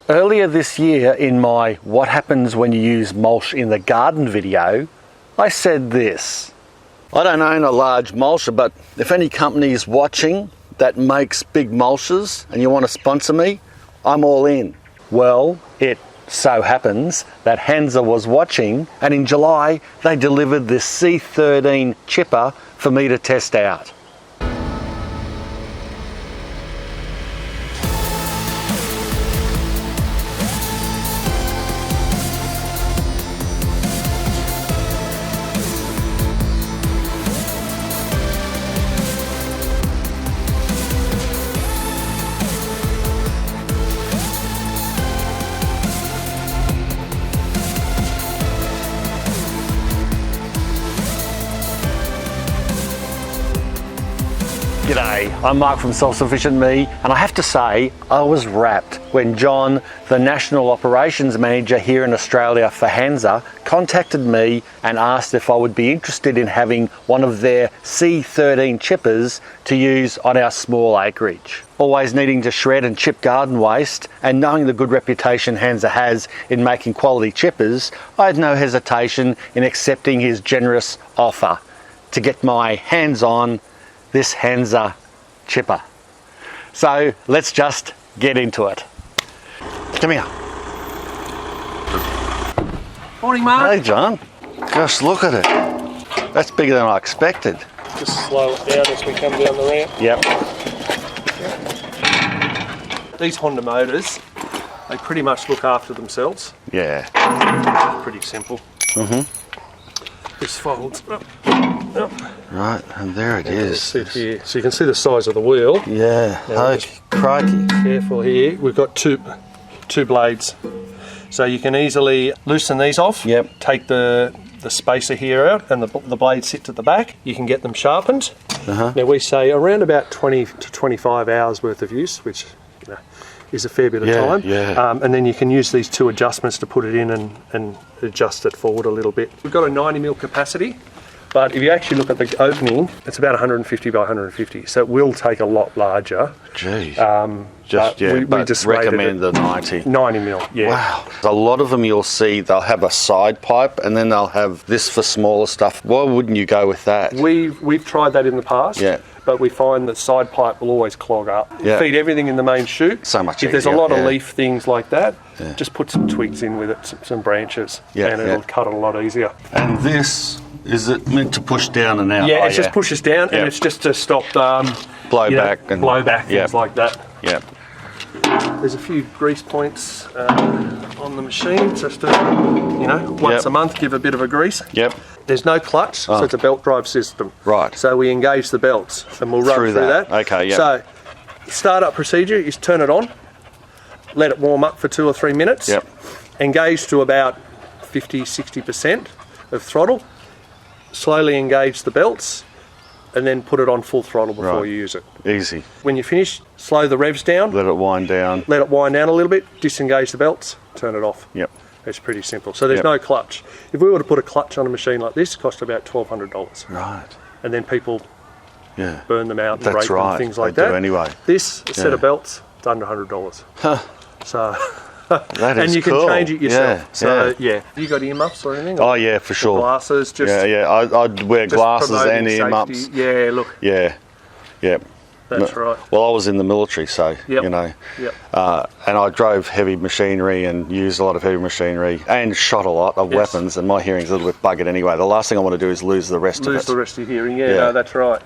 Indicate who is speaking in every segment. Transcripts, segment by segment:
Speaker 1: Earlier this year in my What Happens When You Use Mulch in the Garden video, I said this. I don't own a large mulcher, but if any company is watching that makes big mulches and you want to sponsor me, I'm all in. Well, it so happens that HANSA was watching, and in July they delivered this C13 chipper for me to test out. G'day, I'm Mark from Self Sufficient Me, and I have to say I was rapt when John, the National Operations Manager here in Australia for HANSA, contacted me and asked if I would be interested in having one of their C13 chippers to use on our small acreage. Always needing to shred and chip garden waste, and knowing the good reputation HANSA has in making quality chippers, I had no hesitation in accepting his generous offer to get my hands on this HANSA chipper. So let's just get into it. Come here.
Speaker 2: Morning, Mark.
Speaker 1: Hey, John. Gosh, look at it. That's bigger than I expected.
Speaker 2: Just slow it down as we come down the ramp.
Speaker 1: Yep.
Speaker 2: These Honda motors, they pretty much look after themselves.
Speaker 1: Yeah.
Speaker 2: Pretty simple.
Speaker 1: Mm-hmm.
Speaker 2: This folds up.
Speaker 1: Right, and there it is.
Speaker 2: Sit here. So you can see the size of the wheel.
Speaker 1: Yeah. Oh, crikey.
Speaker 2: Careful here. We've got two blades. So you can easily loosen these off.
Speaker 1: Yep.
Speaker 2: Take the spacer here out, and the blade sits at the back. You can get them sharpened.
Speaker 1: Uh-huh.
Speaker 2: Now we say around about 20 to 25 hours worth of use, which is a fair bit of time.
Speaker 1: Yeah.
Speaker 2: And then you can use these two adjustments to put it in and adjust it forward a little bit. We've got a 90mm capacity, but if you actually look at the opening, it's about 150 by 150, so it will take a lot larger.
Speaker 1: Gee.
Speaker 2: We just
Speaker 1: recommend the 90.
Speaker 2: 90mm, yeah.
Speaker 1: Wow. A lot of them you'll see, they'll have a side pipe and then they'll have this for smaller stuff. Why wouldn't you go with that?
Speaker 2: We've tried that in the past.
Speaker 1: Yeah.
Speaker 2: But we find that side pipe will always clog up.
Speaker 1: Yeah.
Speaker 2: Feed everything in the main chute.
Speaker 1: So much
Speaker 2: If there's a
Speaker 1: easier,
Speaker 2: lot of
Speaker 1: yeah.
Speaker 2: leaf things like that, just put some twigs in with it, some branches, and it'll cut it a lot easier.
Speaker 1: And this, is it meant to push down and out?
Speaker 2: Yeah, it just pushes down, and it's just to stop
Speaker 1: blowback and
Speaker 2: things like that.
Speaker 1: Yeah.
Speaker 2: There's a few grease points on the machine, just to, once a month give a bit of a grease.
Speaker 1: Yep.
Speaker 2: There's no clutch, so it's a belt drive system.
Speaker 1: Right.
Speaker 2: So we engage the belts, and we'll run through that.
Speaker 1: Okay, yeah.
Speaker 2: So, start-up procedure is turn it on, let it warm up for 2 or 3 minutes, engage to about 50-60% of throttle, slowly engage the belts, and then put it on full throttle before you use it.
Speaker 1: Easy.
Speaker 2: When you finish, slow the revs down.
Speaker 1: Let it wind down.
Speaker 2: Let it wind down a little bit, disengage the belts, turn it off.
Speaker 1: Yep.
Speaker 2: It's pretty simple. So there's no clutch. If we were to put a clutch on a machine like this, it costs about $1,200.
Speaker 1: Right.
Speaker 2: And then people burn them out and break them and things like
Speaker 1: they
Speaker 2: that.
Speaker 1: do anyway.
Speaker 2: This set of belts, it's under $100.
Speaker 1: Huh.
Speaker 2: So,
Speaker 1: that is
Speaker 2: and you can
Speaker 1: cool.
Speaker 2: change it yourself.
Speaker 1: Yeah,
Speaker 2: so have you got earmuffs or anything?
Speaker 1: Oh yeah, for sure.
Speaker 2: Glasses, just
Speaker 1: I'd wear glasses and earmuffs.
Speaker 2: Safety. Yeah, look.
Speaker 1: Yeah.
Speaker 2: That's right.
Speaker 1: Well, I was in the military, so and I drove heavy machinery and used a lot of heavy machinery and shot a lot of weapons, and my hearing's a little bit buggered anyway. The last thing I want to do is lose the rest of it.
Speaker 2: Lose the rest of your hearing, no, that's right.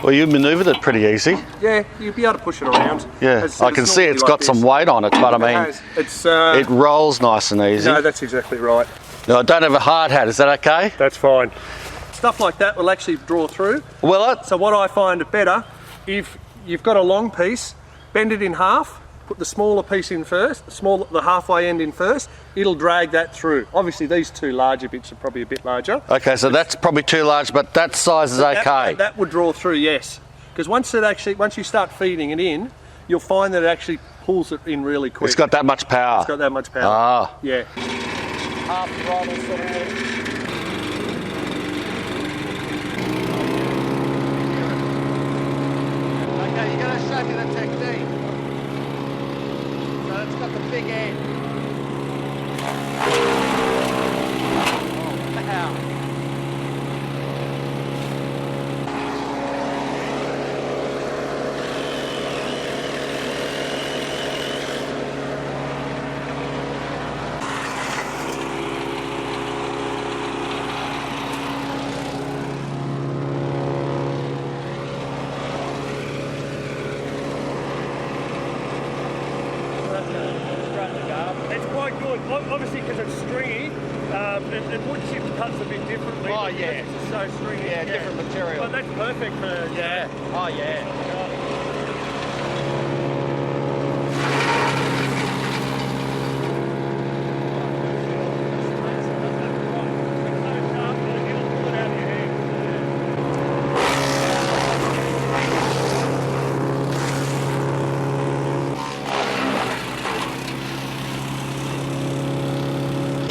Speaker 1: Well, you manoeuvred it pretty easy.
Speaker 2: Yeah, you'll be able to push it around.
Speaker 1: Yeah, I can see it's got some weight on it, but I mean, it rolls nice and easy.
Speaker 2: No, that's exactly right.
Speaker 1: No, I don't have a hard hat, is that okay?
Speaker 2: That's fine. Stuff like that will actually draw through.
Speaker 1: Well,
Speaker 2: so what I find it better, if you've got a long piece, bend it in half, put the smaller piece in first, the halfway end in first, it'll drag that through. Obviously these two larger bits are probably a bit larger.
Speaker 1: Okay, so that's probably too large, but that size is okay.
Speaker 2: That would draw through, yes. Because once you start feeding it in, you'll find that it actually pulls it in really quick.
Speaker 1: It's got that much power.
Speaker 2: It's got that much power.
Speaker 1: Ah.
Speaker 2: Yeah. Half throttle sort of thing.
Speaker 3: Okay, you're going to show me the technique.
Speaker 1: got the big end. Oh, wow.
Speaker 2: It's quite good, obviously because it's stringy, and wood chip cuts a bit differently.
Speaker 1: Oh, yeah.
Speaker 2: It's so stringy.
Speaker 1: Yeah, different material.
Speaker 2: But that's perfect for...
Speaker 1: Yeah. Oh, yeah.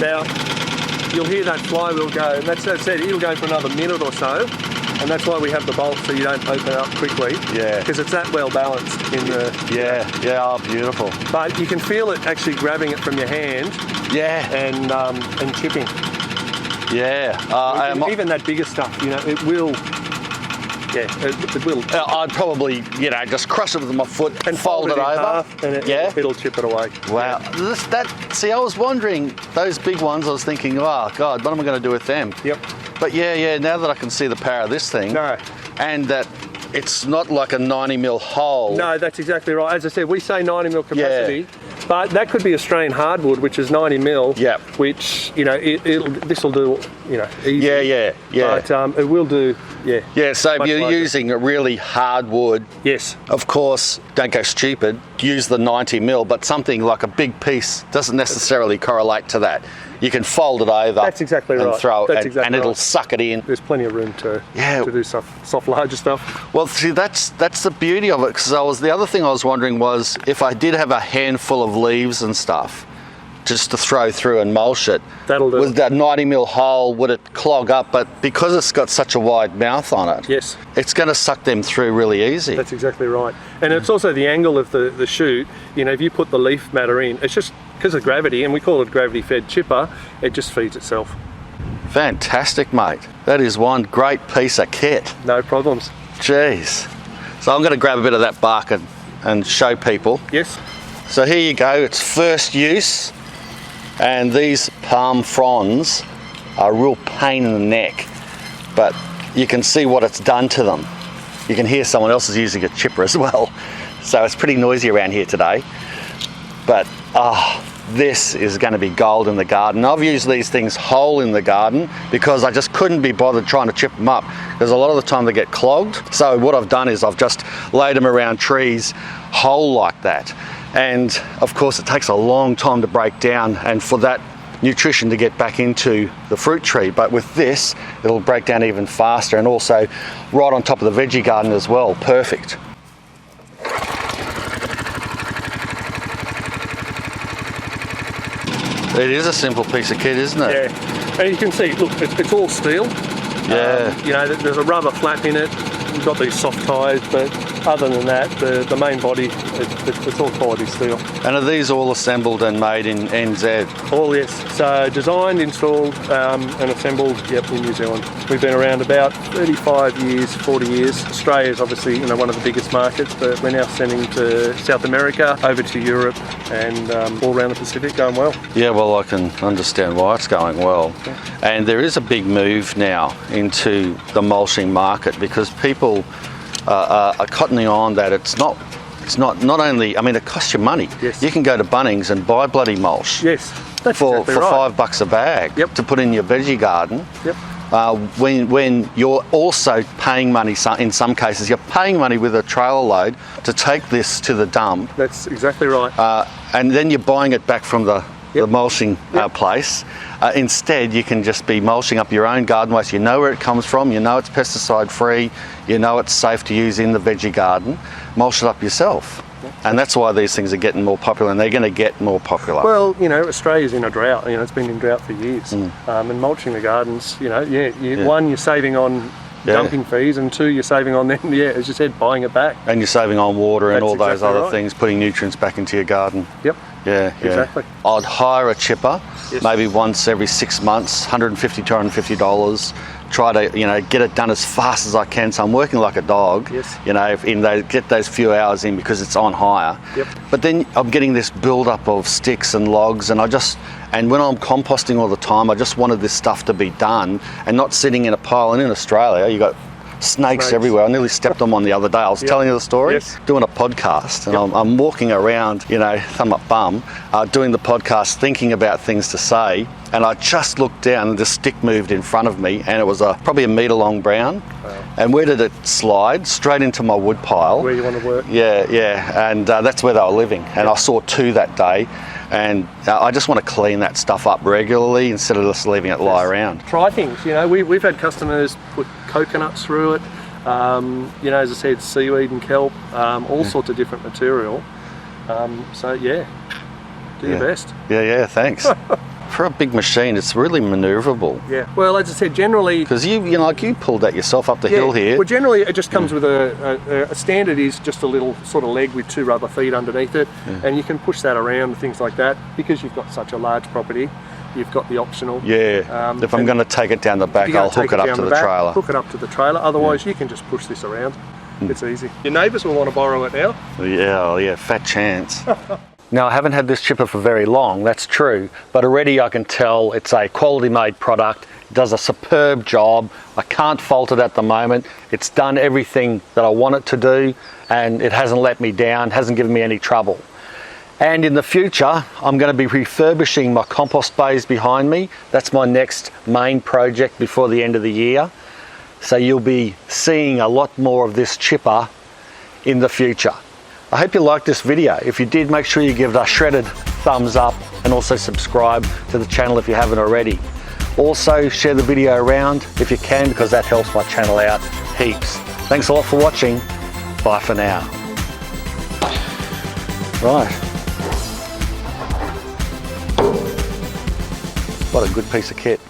Speaker 2: Now, you'll hear that flywheel go, and that's said, it'll go for another minute or so, and that's why we have the bolt so you don't open it up quickly.
Speaker 1: Yeah.
Speaker 2: Because it's that well balanced in the...
Speaker 1: Yeah, oh, beautiful.
Speaker 2: But you can feel it actually grabbing it from your hand.
Speaker 1: Yeah.
Speaker 2: And chipping.
Speaker 1: Yeah.
Speaker 2: Even that bigger stuff, you know, it will... Yeah, it will.
Speaker 1: I'd probably, just crush it with my foot and fold it
Speaker 2: in
Speaker 1: over.
Speaker 2: half, and it'll chip it away.
Speaker 1: Wow. See, I was wondering, those big ones, I was thinking, oh, God, what am I going to do with them?
Speaker 2: Yep.
Speaker 1: But yeah, now that I can see the power of this thing.
Speaker 2: No.
Speaker 1: And that it's not like a 90mm hole.
Speaker 2: No, that's exactly right. As I said, we say 90mm capacity, but that could be Australian hardwood, which is 90mm.
Speaker 1: Yeah.
Speaker 2: Which, this will do, easy.
Speaker 1: Yeah.
Speaker 2: But it will do,
Speaker 1: Yeah, so if you're
Speaker 2: larger.
Speaker 1: using a really hard wood,
Speaker 2: Yes.
Speaker 1: of course, don't go stupid, use the 90mm, but something like a big piece doesn't necessarily correlate to that. You can fold it over.
Speaker 2: That's exactly
Speaker 1: and
Speaker 2: right.
Speaker 1: Throw
Speaker 2: That's
Speaker 1: and,
Speaker 2: exactly
Speaker 1: and it'll
Speaker 2: right.
Speaker 1: suck it in.
Speaker 2: There's plenty of room to do soft, larger stuff.
Speaker 1: Well, see, that's the beauty of it. Because the other thing I was wondering was if I did have a handful of leaves and stuff, just to throw through and mulch it.
Speaker 2: That'll do.
Speaker 1: With that 90mm hole, would it clog up? But because it's got such a wide mouth on it,
Speaker 2: Yes.
Speaker 1: it's going to suck them through really easy.
Speaker 2: That's exactly right. And it's also the angle of the shoot. If you put the leaf matter in, it's just because of gravity, and we call it a gravity-fed chipper, it just feeds itself.
Speaker 1: Fantastic, mate. That is one great piece of kit.
Speaker 2: No problems.
Speaker 1: Jeez. So I'm going to grab a bit of that bark and show people.
Speaker 2: Yes.
Speaker 1: So here you go. It's first use. And these palm fronds are a real pain in the neck, but you can see what it's done to them. You can hear someone else is using a chipper as well. So it's pretty noisy around here today. But this is going to be gold in the garden. I've used these things whole in the garden because I just couldn't be bothered trying to chip them up because a lot of the time they get clogged. So what I've done is I've just laid them around trees whole like that. And of course it takes a long time to break down and for that nutrition to get back into the fruit tree. But with this, it'll break down even faster and also right on top of the veggie garden as well. Perfect. It is a simple piece of kit, isn't it?
Speaker 2: Yeah. And you can see, look, it's all steel.
Speaker 1: Yeah.
Speaker 2: There's a rubber flap in it. We've got these soft tyres, but other than that, the main body, it's all quality steel.
Speaker 1: And are these all assembled and made in NZ?
Speaker 2: All, yes. So designed, installed and assembled, in New Zealand. We've been around about 35 years, 40 years. Australia is obviously one of the biggest markets, but we're now sending to South America, over to Europe and all around the Pacific, going well.
Speaker 1: Yeah, well, I can understand why it's going well. Yeah. And there is a big move now into the mulching market because people are cottoning on that it's not only, it costs you money.
Speaker 2: Yes.
Speaker 1: You can go to Bunnings and buy bloody mulch.
Speaker 2: Yes, that's
Speaker 1: for
Speaker 2: exactly right.
Speaker 1: $5 a bag.
Speaker 2: Yep.
Speaker 1: To put in your veggie garden.
Speaker 2: Yep.
Speaker 1: When you're also paying money, in some cases, you're paying money with a trailer load to take this to the dump.
Speaker 2: That's exactly right.
Speaker 1: And then you're buying it back from the mulching place. Instead, you can just be mulching up your own garden waste. You know where it comes from, you know it's pesticide free, you know it's safe to use in the veggie garden. Mulch it up yourself. And that's why these things are getting more popular, and they're going to get more popular.
Speaker 2: Well, Australia's in a drought. It's been in drought for years. And mulching the gardens, one, you're saving on dumping fees, and 2, you're saving on then, as you said, buying it back.
Speaker 1: And you're saving on water and
Speaker 2: That's
Speaker 1: all those
Speaker 2: exactly
Speaker 1: other
Speaker 2: right.
Speaker 1: things, putting nutrients back into your garden.
Speaker 2: Yep.
Speaker 1: Yeah,
Speaker 2: Exactly.
Speaker 1: I'd hire a chipper,
Speaker 2: Yes.
Speaker 1: maybe once every 6 months, $150, $250. Try to, get it done as fast as I can. So I'm working like a dog.
Speaker 2: Yes.
Speaker 1: Get those few hours in because it's on hire.
Speaker 2: Yep.
Speaker 1: But then I'm getting this build-up of sticks and logs, and when I'm composting all the time, I just wanted this stuff to be done and not sitting in a pile. And in Australia, you got snakes everywhere. I nearly stepped on one the other day. I was telling you the story, doing a podcast, and I'm walking around, thumb up bum, doing the podcast, thinking about things to say, and I just looked down and the stick moved in front of me, and it was probably a metre long brown. Wow. And where did it slide? Straight into my wood pile.
Speaker 2: Where you want to work.
Speaker 1: Yeah, and that's where they were living. And I saw 2 that day, and I just want to clean that stuff up regularly instead of just leaving it lie around.
Speaker 2: Try things, we've had customers put coconuts through it, as I said, seaweed and kelp, all sorts of different material. Do your best.
Speaker 1: Yeah, thanks. For a big machine, it's really manoeuvrable.
Speaker 2: Yeah. Well, as I said, generally,
Speaker 1: because you pulled that yourself up the hill here.
Speaker 2: Well, generally it just comes with a standard is just a little sort of leg with 2 rubber feet underneath it, and you can push that around and things like that. Because you've got such a large property, you've got the optional.
Speaker 1: Yeah. If I'm going to take it down the back, I'll hook it up to the trailer.
Speaker 2: Hook it up to the trailer. Otherwise, you can just push this around. It's easy. Your neighbours will want to borrow it now.
Speaker 1: Yeah, fat chance. Now, I haven't had this chipper for very long, that's true, but already I can tell it's a quality made product. It does a superb job. I can't fault it at the moment. It's done everything that I want it to do, and it hasn't let me down, hasn't given me any trouble. And in the future, I'm going to be refurbishing my compost bays behind me. That's my next main project before the end of the year. So you'll be seeing a lot more of this chipper in the future. I hope you liked this video. If you did, make sure you give it a shredded thumbs up and also subscribe to the channel if you haven't already. Also, share the video around if you can, because that helps my channel out heaps. Thanks a lot for watching. Bye for now. Right. What a good piece of kit.